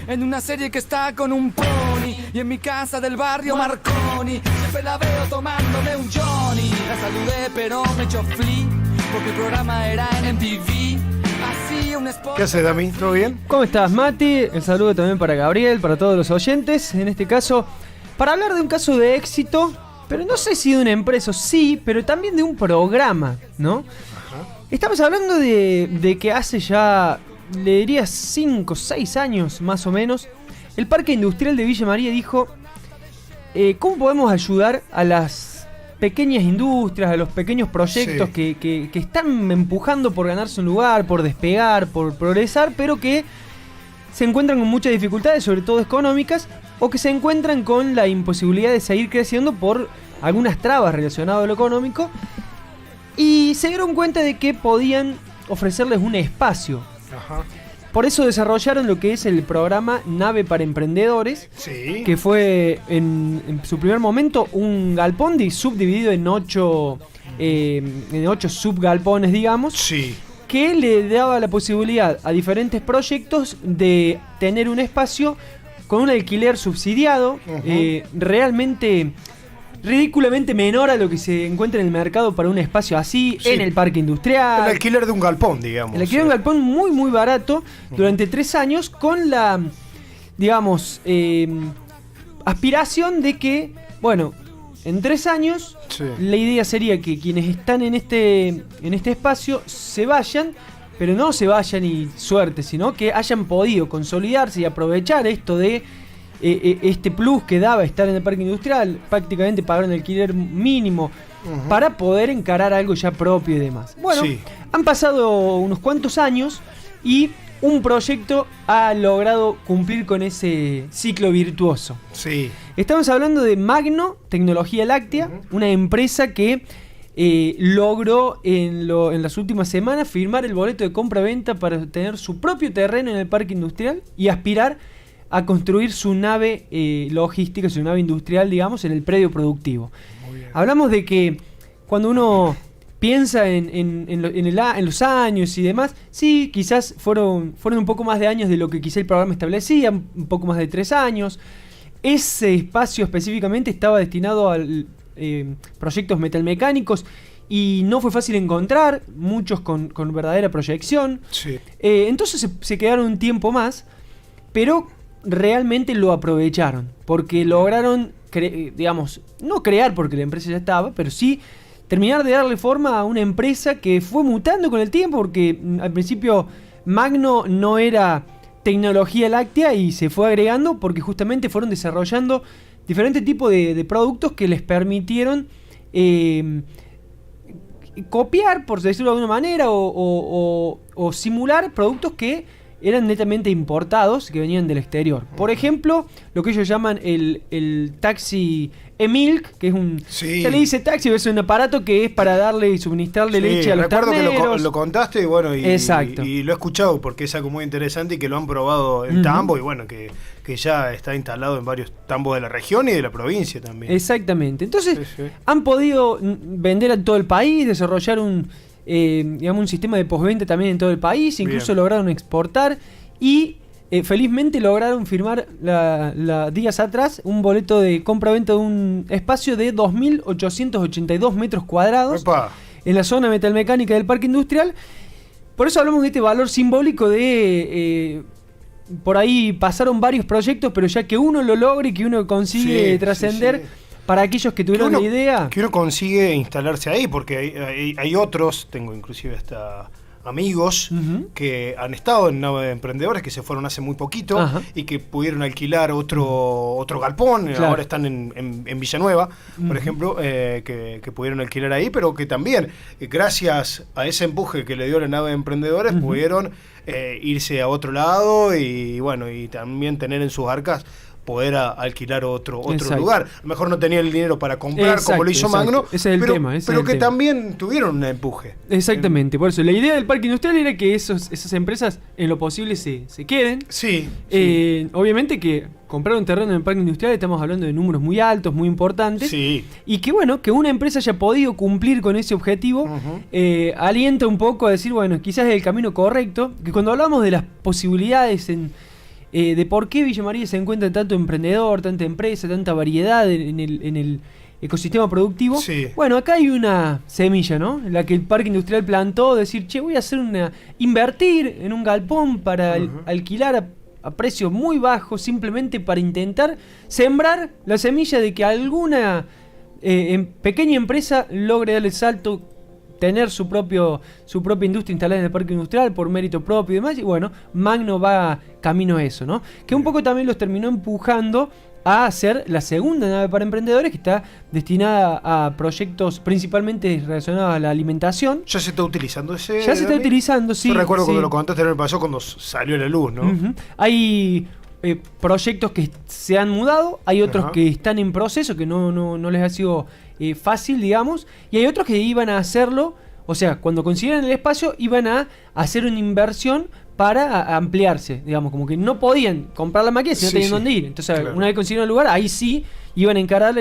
en una serie que está con un pony. Y en mi casa del barrio Marconi siempre la veo tomándome un Johnny. La saludé pero me echó flea porque el programa era en MTV. Hacía un spot. ¿Qué haces, Dami? ¿Todo bien? ¿Cómo estás, Mati? El saludo también para Gabriel, para todos los oyentes. En este caso, para hablar de un caso de éxito, pero no sé si de una empresa, sí, pero también de un programa, ¿no? Ajá. Estamos hablando de que hace ya, le diría 5 o 6 años más o menos, el Parque Industrial de Villa María dijo, ¿cómo podemos ayudar a las pequeñas industrias, a los pequeños proyectos que están empujando por ganarse un lugar, por despegar, por progresar, pero que se encuentran con muchas dificultades, sobre todo económicas, o que se encuentran con la imposibilidad de seguir creciendo por algunas trabas relacionadas a lo económico, y se dieron cuenta de que podían ofrecerles un espacio? Ajá. Por eso desarrollaron lo que es el programa Nave para Emprendedores, Sí. que fue en su primer momento un galpón subdividido en 8 subgalpones, digamos, Sí. que le daba la posibilidad a diferentes proyectos de tener un espacio con un alquiler subsidiado, realmente ridículamente menor a lo que se encuentra en el mercado para un espacio así, Sí. en el parque industrial. El alquiler de un galpón, digamos. El alquiler de un galpón muy muy barato durante 3 años, con la, digamos, aspiración de que, bueno, en 3 años la idea sería que quienes están en este espacio se vayan, pero no se vayan y suerte, sino que hayan podido consolidarse y aprovechar esto de este plus que daba estar en el parque industrial, prácticamente pagar un alquiler mínimo para poder encarar algo ya propio y demás. Bueno, han pasado unos cuantos años y un proyecto ha logrado cumplir con ese ciclo virtuoso. Sí. Estamos hablando de Magno Tecnología Láctea, una empresa que logró en las últimas semanas firmar el boleto de compra-venta para tener su propio terreno en el parque industrial y aspirar a construir su nave logística, su nave industrial, digamos, en el predio productivo. Hablamos de que cuando uno piensa en los años y demás, sí, quizás fueron un poco más de años de lo que quizá el programa establecía, un poco más de 3 años. Ese espacio específicamente estaba destinado a proyectos metalmecánicos y no fue fácil encontrar, muchos con verdadera proyección. Sí. Entonces se quedaron un tiempo más, pero realmente lo aprovecharon, porque lograron, digamos, no crear porque la empresa ya estaba, pero sí terminar de darle forma a una empresa que fue mutando con el tiempo, porque al principio Magno no era tecnología láctea y se fue agregando porque justamente fueron desarrollando diferentes tipos de productos que les permitieron copiar, por decirlo de alguna manera, o simular productos que eran netamente importados, que venían del exterior. Por ejemplo, lo que ellos llaman el taxi e-milk, que es un... Sí. Se le dice taxi, es un aparato que es para darle y suministrarle leche a los terneros. Recuerdo que lo contaste y bueno, Exacto. y lo he escuchado porque es algo muy interesante y que lo han probado en tambo y bueno, que ya está instalado en varios tambos de la región y de la provincia también. Exactamente. Entonces, han podido vender a todo el país, desarrollar un sistema de postventa también en todo el país, incluso lograron exportar y felizmente lograron firmar días atrás un boleto de compra-venta de un espacio de 2.882 metros cuadrados. ¡Epa! En la zona metalmecánica del parque industrial. Por eso hablamos de este valor simbólico de... por ahí pasaron varios proyectos, pero ya que uno lo logre y que uno consigue trascender... Para aquellos que tuvieron la idea... Que uno consigue instalarse ahí, porque hay otros, tengo inclusive hasta amigos que han estado en Nave de Emprendedores, que se fueron hace muy poquito y que pudieron alquilar otro galpón, ahora están en Villanueva, por ejemplo, que pudieron alquilar ahí, pero que también, gracias a ese empuje que le dio la Nave de Emprendedores, pudieron irse a otro lado y bueno, y también tener en sus arcas poder alquilar otro lugar. A lo mejor no tenía el dinero para comprar como lo hizo Magno, ese es el tema, pero que también tuvieron un empuje. Exactamente, por eso la idea del parque industrial era que esas empresas en lo posible se queden. Sí. Obviamente que comprar un terreno en el parque industrial estamos hablando de números muy altos, muy importantes. Sí. Y que bueno, que una empresa haya podido cumplir con ese objetivo, alienta un poco a decir, bueno, quizás es el camino correcto. Que cuando hablamos de las posibilidades de por qué Villa María se encuentra tanto emprendedor, tanta empresa, tanta variedad en el ecosistema productivo. Sí. Bueno, acá hay una semilla, ¿no? En la que el parque industrial plantó, decir, che, voy a invertir en un galpón para alquilar a precios muy bajos, simplemente para intentar sembrar la semilla de que alguna pequeña empresa logre dar el salto, tener su propia industria instalada en el parque industrial por mérito propio y demás. Y bueno, Magno va camino a eso, ¿no? Que un poco también los terminó empujando a hacer la segunda nave para emprendedores, que está destinada a proyectos principalmente relacionados a la alimentación. ¿Ya se está utilizando ese? Ya se está utilizando, sí. Yo recuerdo sí. cuando lo contaste el año pasado, cuando salió a la luz, ¿no? Hay proyectos que se han mudado, hay otros que están en proceso, que no les ha sido fácil, digamos, y hay otros que iban a hacerlo, o sea, cuando consiguieran el espacio, iban a hacer una inversión para ampliarse, digamos, como que no podían comprar la máquina si no tenían dónde ir. Entonces, claro, una vez consiguieron el lugar, ahí sí iban a encarar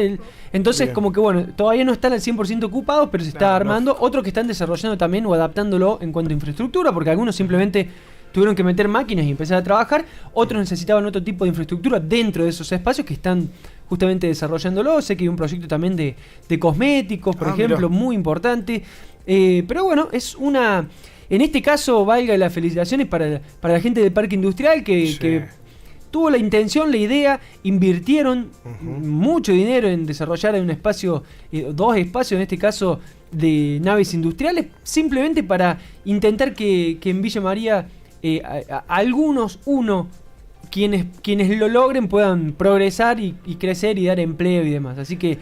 Entonces, bien, como que bueno, todavía no están al 100% ocupados, pero se está armando. Otros que están desarrollando también o adaptándolo en cuanto a infraestructura, porque algunos simplemente tuvieron que meter máquinas y empezar a trabajar. Otros necesitaban otro tipo de infraestructura dentro de esos espacios que están justamente desarrollándolo. Sé que hay un proyecto también de cosméticos, por ejemplo, muy importante. Pero bueno, es una... En este caso, valga las felicitaciones para la gente del Parque Industrial que tuvo la intención, la idea, invirtieron mucho dinero en desarrollar un espacio, 2 espacios en este caso de naves industriales, simplemente para intentar que en Villa María quienes lo logren puedan progresar y crecer y dar empleo y demás. Así que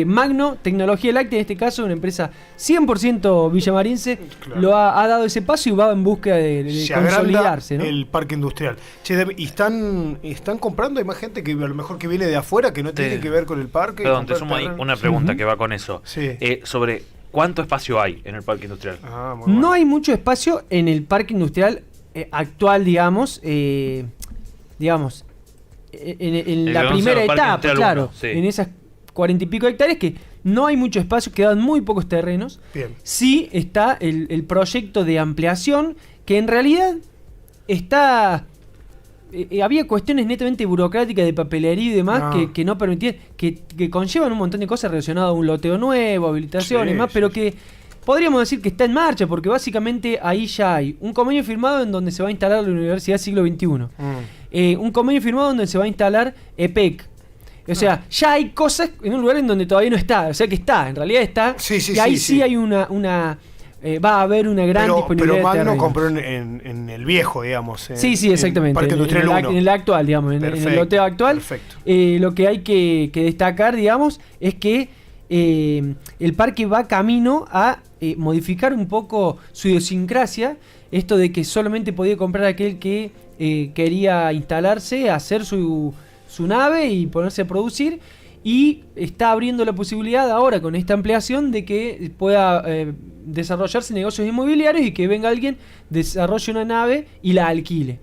Magno, Tecnología Láctea, en este caso, una empresa 100% villamariense, claro, ha dado ese paso y va en busca de consolidarse, ¿no? El parque industrial. Che, ¿y están comprando? Hay más gente que a lo mejor que viene de afuera, que no tiene que ver con el parque. Perdón, te sumo ahí una pregunta que va con eso. Sí. Sobre ¿cuánto espacio hay en el parque industrial? No hay mucho espacio en el parque industrial actual, digamos, en la primera etapa, claro, en esas 40 y pico hectáreas, que no hay mucho espacio, quedan muy pocos terrenos. Bien. Sí está el proyecto de ampliación, que en realidad está... había cuestiones netamente burocráticas de papelería y demás que no permitían, que conllevan un montón de cosas relacionadas a un loteo nuevo, habilitaciones y más, pero que podríamos decir que está en marcha, porque básicamente ahí ya hay un convenio firmado en donde se va a instalar la Universidad Siglo XXI. Un convenio firmado donde se va a instalar EPEC. O sea, ya hay cosas en un lugar en donde todavía no está. O sea que está, en realidad está. Y ahí sí hay una va a haber una gran disponibilidad. Pero Magno de terrenos. compró en el viejo, digamos. Sí, exactamente. Parque Industrial 1. En el actual, digamos, en el loteo actual. Perfecto. Lo que hay que destacar, digamos, es que el parque va camino a modificar un poco su idiosincrasia. Esto de que solamente podía comprar aquel que quería instalarse, hacer su nave y ponerse a producir, y está abriendo la posibilidad ahora con esta ampliación de que pueda desarrollarse negocios inmobiliarios y que venga alguien, desarrolle una nave y la alquile.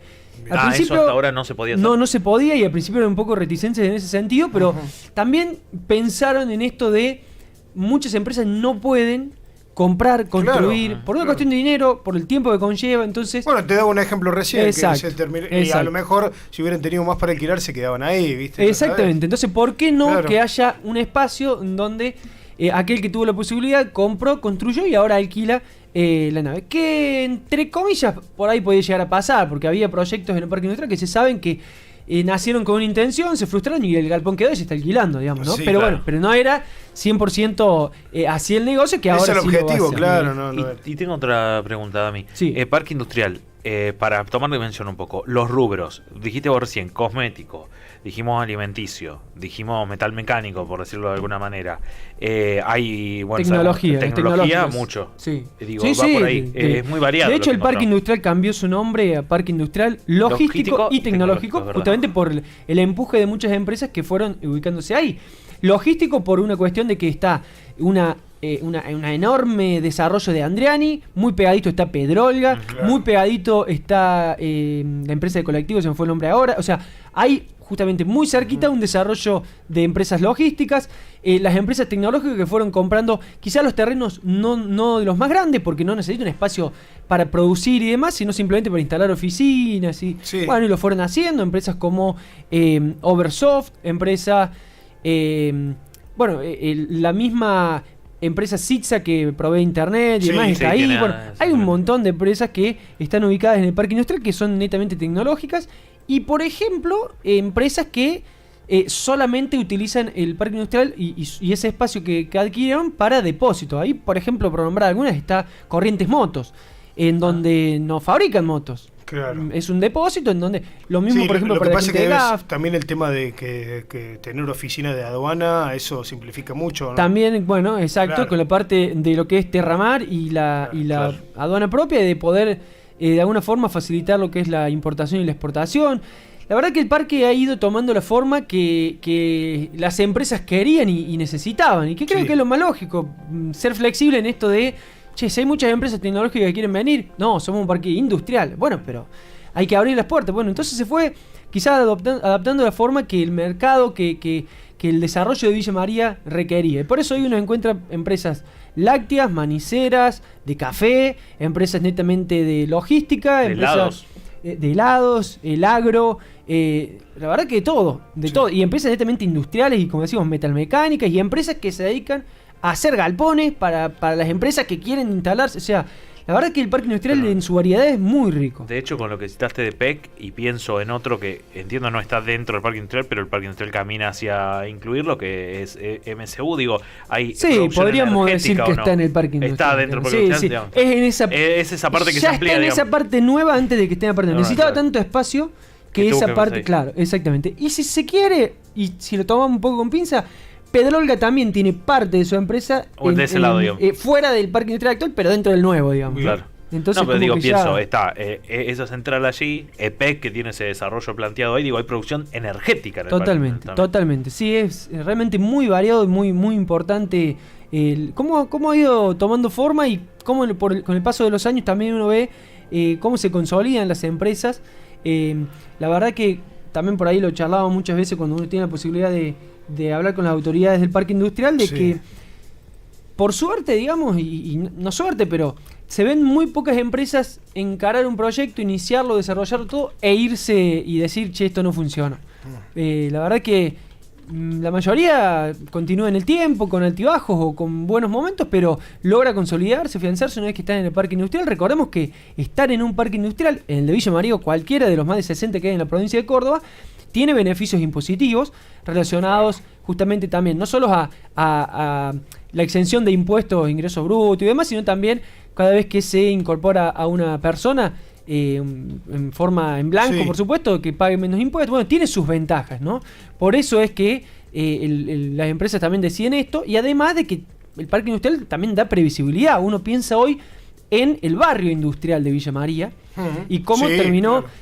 Al principio, eso hasta ahora no se podía hacer. No se podía, y al principio eran un poco reticentes en ese sentido, pero también pensaron en esto de muchas empresas no pueden comprar, construir, por una cuestión de dinero, por el tiempo que conlleva, entonces... Bueno, te daba un ejemplo recién, exacto, que se terminó, y a lo mejor si hubieran tenido más para alquilar se quedaban ahí, ¿viste? Exactamente, entonces ¿por qué no que haya un espacio donde aquel que tuvo la posibilidad compró, construyó y ahora alquila la nave? Que entre comillas por ahí podía llegar a pasar, porque había proyectos en el Parque Industrial que se saben que nacieron con una intención, se frustraron y el galpón quedó y se está alquilando, digamos, ¿no? Sí, pero claro, bueno, pero no era 100% así el negocio, que ahora es el sí objetivo, lo va a hacer. claro. Y tengo otra pregunta, Dami. Sí. Parque industrial, para tomar dimensión un poco, los rubros, dijiste vos recién, cosmético, dijimos alimenticio, dijimos metal mecánico, por decirlo de alguna manera. Hay tecnología mucho. Sí. Digo, va por ahí. Es muy variado. De hecho, el Parque Industrial cambió su nombre a Parque Industrial Logístico y Tecnológico, justamente por el empuje de muchas empresas que fueron ubicándose ahí. Logístico por una cuestión de que está una una enorme desarrollo de Andriani, muy pegadito está Pedrolga, claro. muy pegadito está la empresa de colectivos, se me fue el nombre ahora, o sea, hay justamente muy cerquita un desarrollo de empresas logísticas, las empresas tecnológicas que fueron comprando quizás los terrenos no de los más grandes, porque no necesitan espacio para producir y demás, sino simplemente para instalar oficinas y Sí. bueno, y lo fueron haciendo, empresas como Oversoft, empresa la misma empresa Sitza que provee internet y Sí, demás sí, está ahí. tiene Bueno, nada, hay un exactamente. montón de empresas que están ubicadas en el parque industrial que son netamente tecnológicas y, por ejemplo, empresas que solamente utilizan el parque industrial y ese espacio que adquirieron para depósito. Ahí, por ejemplo, por nombrar algunas, está Corrientes Motos, en donde no fabrican motos. Claro. Es un depósito en donde lo mismo, Sí, por ejemplo, lo que para la pasa es gente que de GAF. también el tema de que tener oficina de aduana, eso simplifica mucho, ¿no? También, bueno, exacto, Claro. con la parte de lo que es Terramar y la Claro. aduana propia y de poder de alguna forma facilitar lo que es la importación y la exportación. La verdad que el parque ha ido tomando la forma que las empresas querían y necesitaban, y que creo Sí. que es lo más lógico, ser flexible en esto de, che, si hay muchas empresas tecnológicas que quieren venir, no, somos un parque industrial, bueno, pero hay que abrir las puertas. Bueno, entonces se fue quizás adaptando la forma que el mercado, que el desarrollo de Villa María requería. Y por eso hoy uno encuentra empresas lácteas, maniceras, de café, empresas netamente de logística, De empresas helados. de helados, el agro, la verdad que de todo, Sí. todo. Y empresas netamente industriales y, como decimos, metalmecánicas, y empresas que se dedican a hacer galpones para las empresas que quieren instalarse. O sea, la verdad que el parque industrial Pero- en su variedad es muy rico. De hecho, con lo que citaste de PEC, y pienso en otro que entiendo no está dentro del parque industrial, pero el parque industrial camina hacia incluirlo, que es MSU. Digo, hay Sí, producción podríamos decir energética que o no. está en el parque industrial. Está dentro del parque Sí, industrial, sí. digamos. Es en esa, Es esa parte que ya se amplía, está en esa digamos. parte nueva antes de que esté en la parte. No, Necesitaba claro. tanto espacio que Que tuvo esa que parte, verse ahí. claro, exactamente. Y si se quiere, y si lo tomamos un poco con pinza, Pedrolga también tiene parte de su empresa O de ese lado, digamos. fuera del parque industrial actual, pero dentro del nuevo, digamos. Claro. Entonces, no, pero como digo, que pienso, ya- está esa central allí, EPEC, que tiene ese desarrollo planteado ahí, digo, hay producción energética en el parque Totalmente, también. totalmente. Sí, es realmente muy variado y muy importante cómo ha ido tomando forma y cómo con el paso de los años también uno ve cómo se consolidan las empresas. La verdad que también por ahí lo charlábamos muchas veces cuando uno tiene la posibilidad de hablar con las autoridades del parque industrial, de Sí. que por suerte, digamos, y no suerte, pero se ven muy pocas empresas encarar un proyecto, iniciarlo, desarrollarlo todo e irse y decir, che, esto no funciona. La verdad que la mayoría continúa en el tiempo, con altibajos o con buenos momentos, pero logra consolidarse, afianzarse una vez que están en el parque industrial. Recordemos que estar en un parque industrial, en el de Villa María o cualquiera de los más de 60 que hay en la provincia de Córdoba, tiene beneficios impositivos relacionados justamente también, no solo a la exención de impuestos, ingresos brutos y demás, sino también cada vez que se incorpora a una persona en forma en blanco, Sí. por supuesto, que pague menos impuestos. Bueno, tiene sus ventajas, ¿no? Por eso es que las empresas también deciden esto, y además de que el parque industrial también da previsibilidad. Uno piensa hoy en el barrio industrial de Villa María y cómo Sí, terminó claro.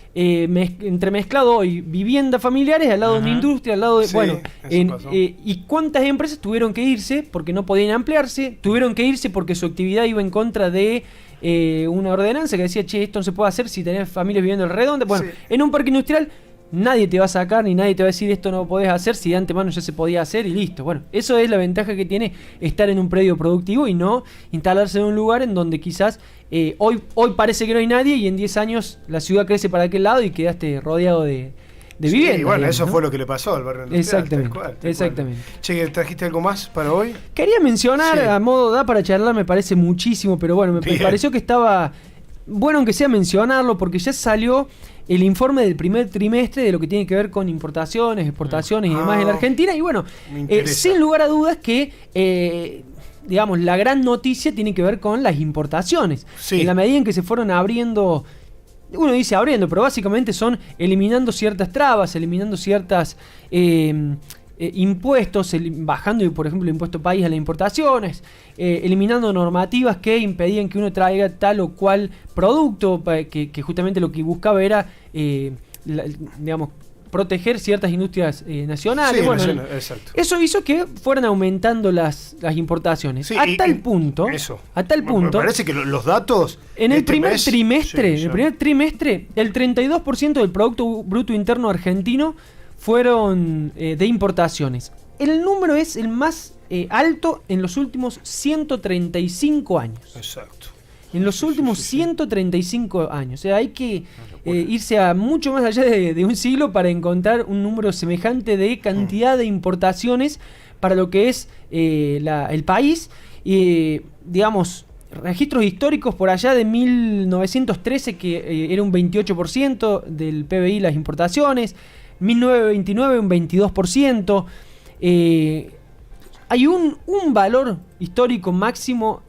entremezclado hoy viviendas familiares al lado de una Ajá. industria, al lado de... Sí, bueno, eso pasó. y cuántas empresas tuvieron que irse porque no podían ampliarse, tuvieron que irse porque su actividad iba en contra de una ordenanza que decía, che, esto no se puede hacer si tenés familias viviendo alrededor. Bueno, Sí. en un parque industrial nadie te va a sacar ni nadie te va a decir esto no podés hacer si de antemano ya se podía hacer y listo. Bueno, eso es la ventaja que tiene estar en un predio productivo y no instalarse en un lugar en donde quizás hoy parece que no hay nadie y en 10 años la ciudad crece para aquel lado y quedaste rodeado de Sí, viviendas. bueno, digamos, eso ¿no? fue lo que le pasó al barrio industrial. Exactamente, tal cual, tal exactamente. cual. Che, ¿trajiste algo más para hoy? Quería mencionar, Sí. a modo da para charlar, me parece muchísimo, pero bueno, me Bien. pareció que estaba bueno aunque sea mencionarlo, porque ya salió el informe del primer trimestre de lo que tiene que ver con importaciones, exportaciones y demás en la Argentina. Y bueno, Me interesa. sin lugar a dudas que, digamos, la gran noticia tiene que ver con las importaciones. Sí. En la medida en que se fueron abriendo... Uno dice abriendo, pero básicamente son eliminando ciertas trabas, eliminando ciertas impuestos, bajando, por ejemplo, el impuesto país a las importaciones, eliminando normativas que impedían que uno traiga tal o cual producto, que justamente lo que buscaba era, digamos, proteger ciertas industrias nacionales. Sí, bueno, exacto. eso hizo que fueran aumentando las importaciones. Sí, a tal punto. Me parece que los datos. En el primer trimestre, sí, el 32% del Producto Bruto Interno argentino fueron de importaciones. El número es el más alto en los últimos 135 años. Exacto. En los últimos 135 años. O sea, hay que irse a mucho más allá de un siglo para encontrar un número semejante de cantidad de importaciones para lo que es el país. Digamos, registros históricos por allá de 1913, que era un 28% del PBI las importaciones. 1929 un 22%. Hay un valor histórico máximo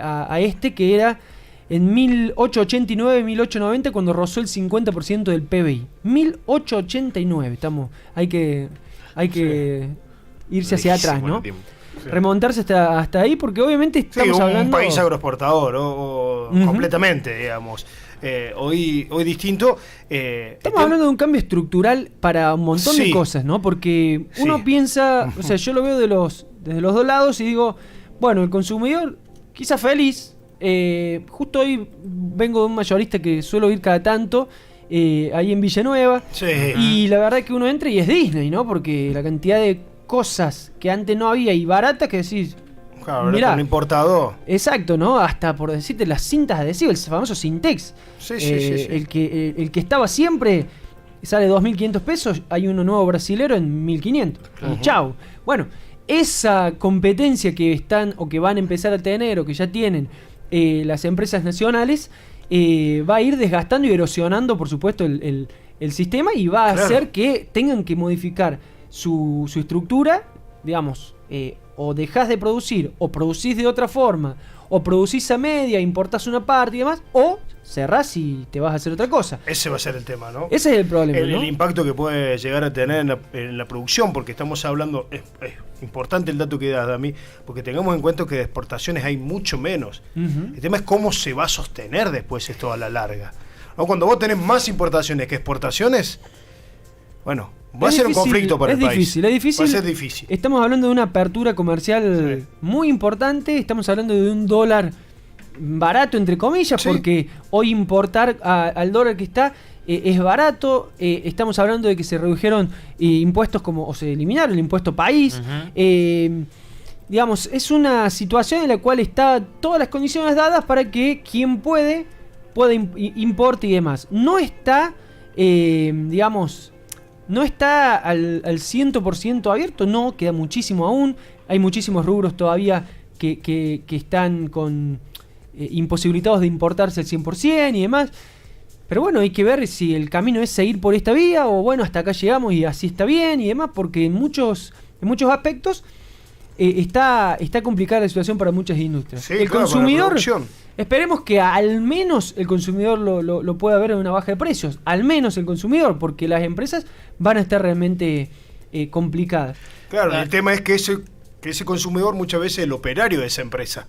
a este que era en 1889-1890 cuando rozó el 50% del PBI. 1889, hay que irse hacia atrás, ¿no? Sí. Remontarse hasta ahí, porque obviamente estamos hablando... un país agroexportador, completamente, digamos. Hoy distinto. Estamos hablando de un cambio estructural para un montón de cosas, ¿no? Porque uno piensa, o sea, yo lo veo desde los dos lados y digo, bueno, el consumidor quizás feliz. Justo hoy vengo de un mayorista que suelo ir cada tanto, ahí en Villanueva. Sí. Y la verdad que uno entra y es Disney, ¿no? Porque la cantidad de cosas que antes no había y baratas que decís... Claro, mirá, con importado. Exacto, ¿no? Hasta por decirte las cintas adhesivas, el famoso Sintex. Sí. El que estaba siempre sale 2.500 pesos, hay uno nuevo brasilero en 1.500. Y chau. Bueno, esa competencia que están o que van a empezar a tener o que ya tienen las empresas nacionales va a ir desgastando y erosionando, por supuesto, el sistema, y va a hacer que tengan que modificar su estructura, digamos, o dejás de producir, o producís de otra forma, o producís a media, importás una parte y demás, o cerrás y te vas a hacer otra cosa. Ese va a ser el tema, ¿no? Ese es el problema, ¿no? El impacto que puede llegar a tener en la producción, porque estamos hablando, es importante el dato que das, Dami, porque tengamos en cuenta que de exportaciones hay mucho menos. El tema es cómo se va a sostener después esto a la larga, ¿no? Cuando vos tenés más importaciones que exportaciones, bueno, va a ser un conflicto para el país. Es difícil. Va a ser difícil. Estamos hablando de una apertura comercial muy importante. Estamos hablando de un dólar barato, entre comillas, porque hoy importar al dólar que está es barato. Estamos hablando de que se redujeron impuestos o se eliminaron el impuesto país. Digamos, es una situación en la cual está todas las condiciones dadas para que quien pueda importe y demás. No está, digamos... No está al 100% abierto, no, queda muchísimo aún. Hay muchísimos rubros todavía que están con imposibilitados de importarse al 100% y demás. Pero bueno, hay que ver si el camino es seguir por esta vía o bueno, hasta acá llegamos y así está bien y demás, porque en muchos aspectos está complicada la situación para muchas industrias. Sí, el claro, consumidor, esperemos que al menos el consumidor lo pueda ver en una baja de precios, al menos el consumidor, porque las empresas van a estar realmente complicadas. Claro, el tema es que ese consumidor muchas veces es el operario de esa empresa,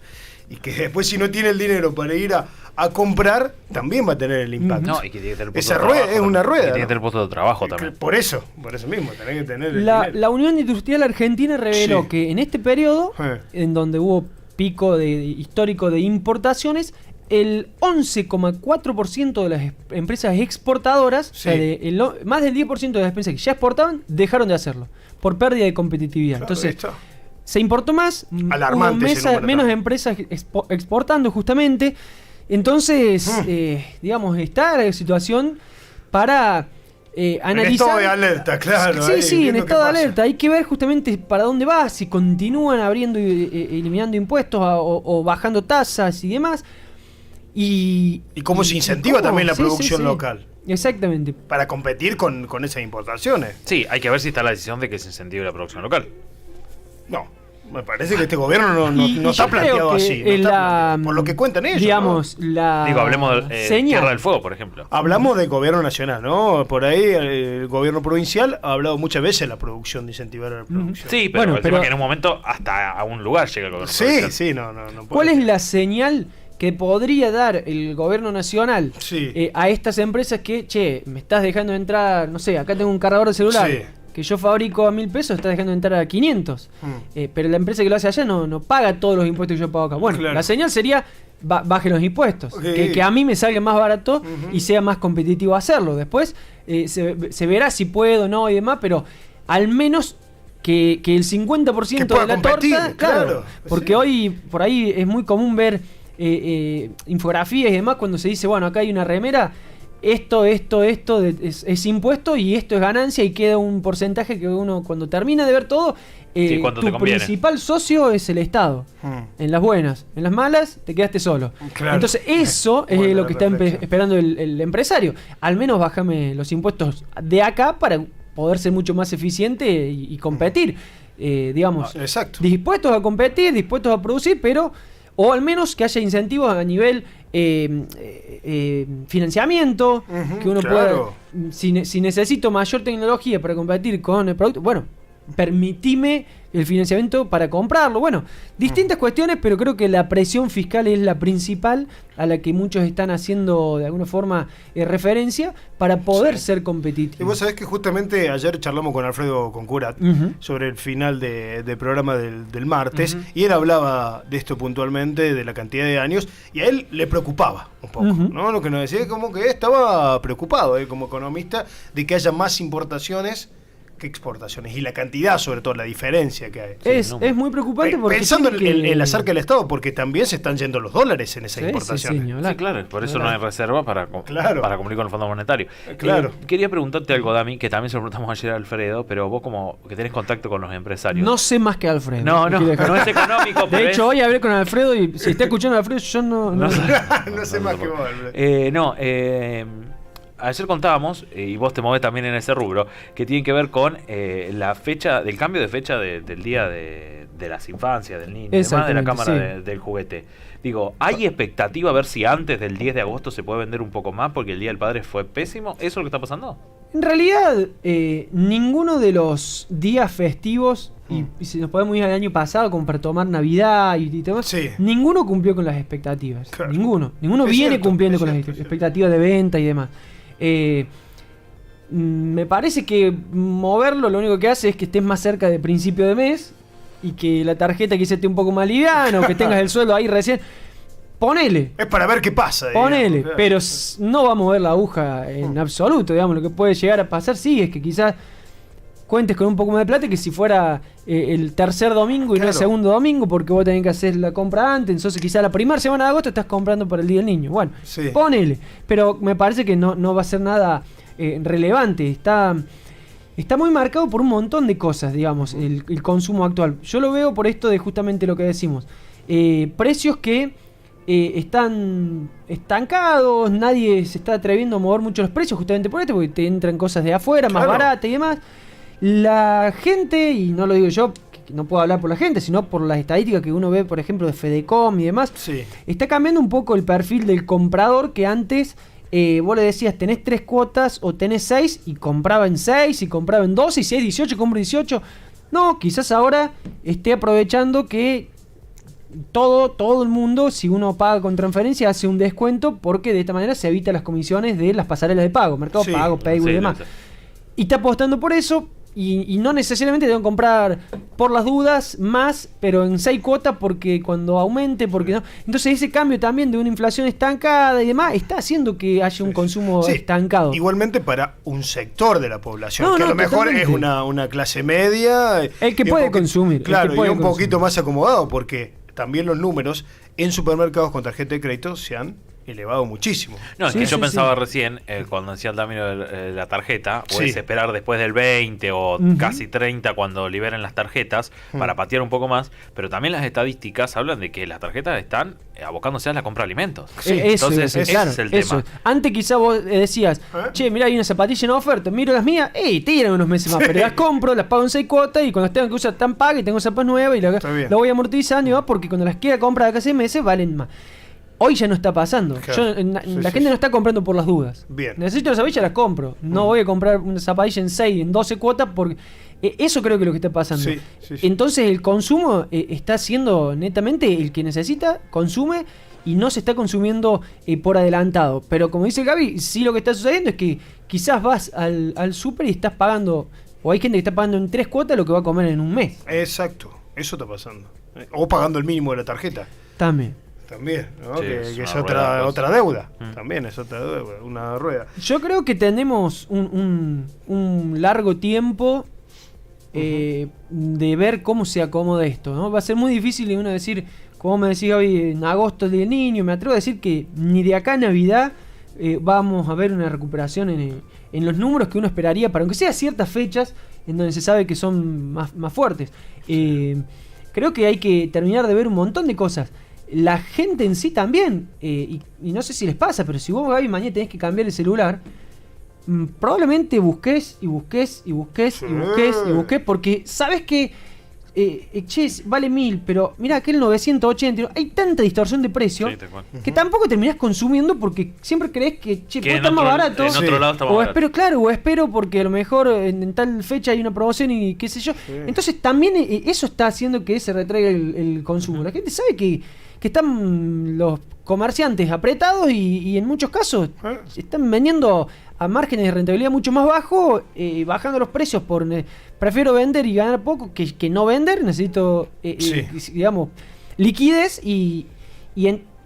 y que después si no tiene el dinero para ir a comprar, también va a tener el impacto. No, y que tiene que tener puesto esa de rueda trabajo, es una rueda. tiene que tener puesto de trabajo también. Por eso mismo, tenés que tener el dinero. La Unión Industrial Argentina reveló que en este periodo, en donde hubo pico histórico de importaciones, el 11,4% de las empresas exportadoras, o sea, más del 10% de las empresas que ya exportaban, dejaron de hacerlo por pérdida de competitividad. Claro, entonces, se importó más, hubo menos empresas exportando justamente. Entonces, digamos, está la situación para analizar. En estado de alerta, claro. Sí, en estado de alerta. Hay que ver justamente para dónde va, si continúan abriendo y eliminando impuestos o bajando tasas y demás. Y cómo se incentiva también la producción local. Exactamente. Para competir con esas importaciones. Sí, hay que ver si está la decisión de que se incentive la producción local. No. Me parece que este gobierno no está planteado así. Por lo que cuentan ellos. Digamos, hablemos de Tierra del Fuego, por ejemplo. Hablamos del gobierno nacional, ¿no? Por ahí el gobierno provincial ha hablado muchas veces de la producción, de incentivar la producción. Sí, pero que en un momento hasta a un lugar llega el gobierno provincial. Sí, no. ¿Cuál es la señal que podría dar el gobierno nacional a estas empresas que, che, me estás dejando entrar, no sé, acá tengo un cargador de celular que yo fabrico a 1.000 pesos, estás dejando entrar a 500. Pero la empresa que lo hace allá no paga todos los impuestos que yo pago acá. Bueno, la señal sería, bajen los impuestos, que a mí me salga más barato y sea más competitivo hacerlo. Después se verá si puedo o no y demás, pero al menos que el 50% de la torta, claro, porque hoy por ahí es muy común ver infografías y demás cuando se dice, bueno, acá hay una remera, esto es impuesto y esto es ganancia, y queda un porcentaje que uno, cuando termina de ver todo, tu principal socio es el Estado. En las buenas, en las malas te quedaste solo. Entonces eso es lo que está esperando el empresario. Al menos bájame los impuestos de acá para poder ser mucho más eficiente y competir. Digamos, dispuestos a competir, dispuestos a producir, pero o al menos que haya incentivos a nivel financiamiento, que uno pueda, si necesito mayor tecnología para competir con el producto, bueno, permitime el financiamiento para comprarlo. Bueno, distintas cuestiones, pero creo que la presión fiscal es la principal a la que muchos están haciendo de alguna forma referencia para poder ser competitivos. Y vos sabés que justamente ayer charlamos con Alfredo Concurat sobre el final del programa del martes, y él hablaba de esto puntualmente, de la cantidad de años, y a él le preocupaba un poco, ¿no? Lo que nos decía, como que estaba preocupado, él como economista, de que haya más importaciones que exportaciones, y la cantidad, sobre todo la diferencia que hay. Es muy preocupante porque pensando en la cerca del Estado, porque también se están yendo los dólares en esa importación. Sí, claro, por eso no hay reserva para cumplir con el Fondo Monetario. Quería preguntarte algo, Dami, que también se lo preguntamos ayer a Alfredo, pero vos como que tenés contacto con los empresarios. No sé más que Alfredo. No es económico. De hecho, hoy hablé con Alfredo y si está escuchando a Alfredo, yo no sé más que vos, Alfredo. Ayer contábamos, y vos te movés también en ese rubro, que tiene que ver con la fecha, del cambio de fecha del día de las infancias, del niño, además de la cámara del juguete. Digo, ¿hay expectativa a ver si antes del 10 de agosto se puede vender un poco más porque el Día del Padre fue pésimo? ¿Eso es lo que está pasando? En realidad, ninguno de los días festivos, y si nos podemos ir al año pasado como para tomar Navidad y demás, ninguno cumplió con las expectativas. Ninguno viene cumpliendo con las expectativas de venta y demás. Me parece que moverlo lo único que hace es que estés más cerca de principio de mes y que la tarjeta quizás esté un poco más liviana, o que tengas el sueldo ahí recién. Ponele. Es para ver qué pasa. Ponele, digamos, pero no va a mover la aguja en absoluto, digamos. Lo que puede llegar a pasar, es que quizás cuentes con un poco más de plata que si fuera el tercer domingo y no el segundo domingo, porque vos tenés que hacer la compra antes. Entonces quizás la primera semana de agosto estás comprando para el Día del Niño. Bueno, ponele. Pero me parece que no va a ser nada relevante. Está muy marcado por un montón de cosas, digamos, el consumo actual. Yo lo veo por esto de justamente lo que decimos. Precios que están estancados, nadie se está atreviendo a mover mucho los precios justamente por esto, porque te entran cosas de afuera, más baratas y demás. La gente, y no lo digo yo, que no puedo hablar por la gente, sino por las estadísticas que uno ve, por ejemplo, de Fedecom y demás, está cambiando un poco el perfil del comprador, que antes vos le decías, tenés 3 cuotas o tenés 6, y compraba en 6, y compraba en 12, y si es 18, compro 18. No, quizás ahora esté aprovechando que todo el mundo, si uno paga con transferencia, hace un descuento, porque de esta manera se evita las comisiones de las pasarelas de pago, Mercado Pago, Payway y demás. Y está apostando por eso, y no necesariamente deben comprar por las dudas más, pero en 6 cuotas, porque cuando aumente, porque no. Entonces ese cambio también de una inflación estancada y demás está haciendo que haya un consumo estancado. Igualmente para un sector de la población, que a lo mejor es una clase media. El que puede consumir. Claro, y un poquito más acomodado, porque también los números en supermercados con tarjeta de crédito se han elevado muchísimo. No, es que yo pensaba recién, cuando decía también la tarjeta, puedes esperar después del 20 o casi 30 cuando liberen las tarjetas para patear un poco más, pero también las estadísticas hablan de que las tarjetas están abocándose a la compra de alimentos. Entonces ese es el tema. Antes quizá vos decías, che, mirá, hay una zapatilla en oferta, miro las mías, tiran unos meses más, pero las compro, las pago en 6 cuotas, y cuando tengo que usar tan paga y tengo zapatos nuevas y la voy amortizando, y va, porque cuando las quiera comprar de acá 6 meses valen más. Hoy ya no está pasando. La gente no está comprando por las dudas. Necesito las zapatillas, las compro. No voy a comprar una zapatilla en 6, en 12 cuotas, porque eso creo que es lo que está pasando. Entonces el consumo está siendo netamente el que necesita, consume, y no se está consumiendo por adelantado. Pero como dice Gaby, sí lo que está sucediendo es que quizás vas al súper y estás pagando, o hay gente que está pagando en 3 cuotas lo que va a comer en un mes. Exacto, eso está pasando. O pagando el mínimo de la tarjeta. También, ¿no? Sí, que es es una otra, rueda, otra deuda. Mm. También es otra deuda, una rueda. yo creo que tenemos un largo tiempo de ver cómo se acomoda esto, ¿no? Va a ser muy difícil uno decir, como me decía hoy, en agosto del niño, me atrevo a decir que ni de acá a Navidad vamos a ver una recuperación en los números que uno esperaría, para aunque sea ciertas fechas en donde se sabe que son más fuertes. Creo que hay que terminar de ver un montón de cosas. La gente en sí también, y no sé si les pasa, pero si vos, Gaby, mañana tenés que cambiar el celular, probablemente busques, porque sabes que vale 1000, pero mira aquel 980, hay tanta distorsión de precio Sí, tal cual. que tampoco terminás consumiendo porque siempre crees que puede estar más barato. En otro lado está más O barato. espero porque a lo mejor en tal fecha hay una promoción y qué sé yo. Entonces también eso está haciendo que se retraiga el consumo. La gente sabe que están los comerciantes apretados y en muchos casos están vendiendo a márgenes de rentabilidad mucho más bajos, bajando los precios prefiero vender y ganar poco que no vender. Necesito digamos liquidez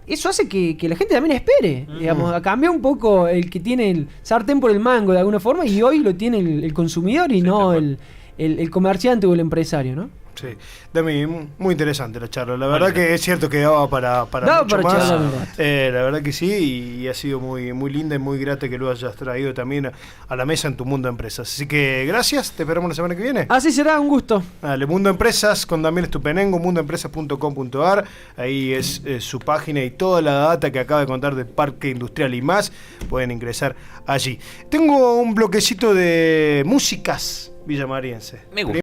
eso hace que la gente también espere, digamos, a cambiar un poco el que tiene el sartén por el mango de alguna forma, y hoy lo tiene el consumidor y no el comerciante o el empresario, ¿no? Sí, Dami, muy interesante la charla. La verdad que es cierto que daba para mucho más. charlar un rato. La verdad que sí, y ha sido muy linda y muy grata que lo hayas traído también a la mesa en tu Mundo Empresas. Así que gracias, te esperamos la semana que viene. Así será, un gusto. Dale, Mundo Empresas con Damián Estupenengo, mundoempresas.com.ar. Ahí es su página y toda la data que acaba de contar del Parque Industrial y más. Pueden ingresar allí. Tengo un bloquecito de músicas villamariense. Me gusta.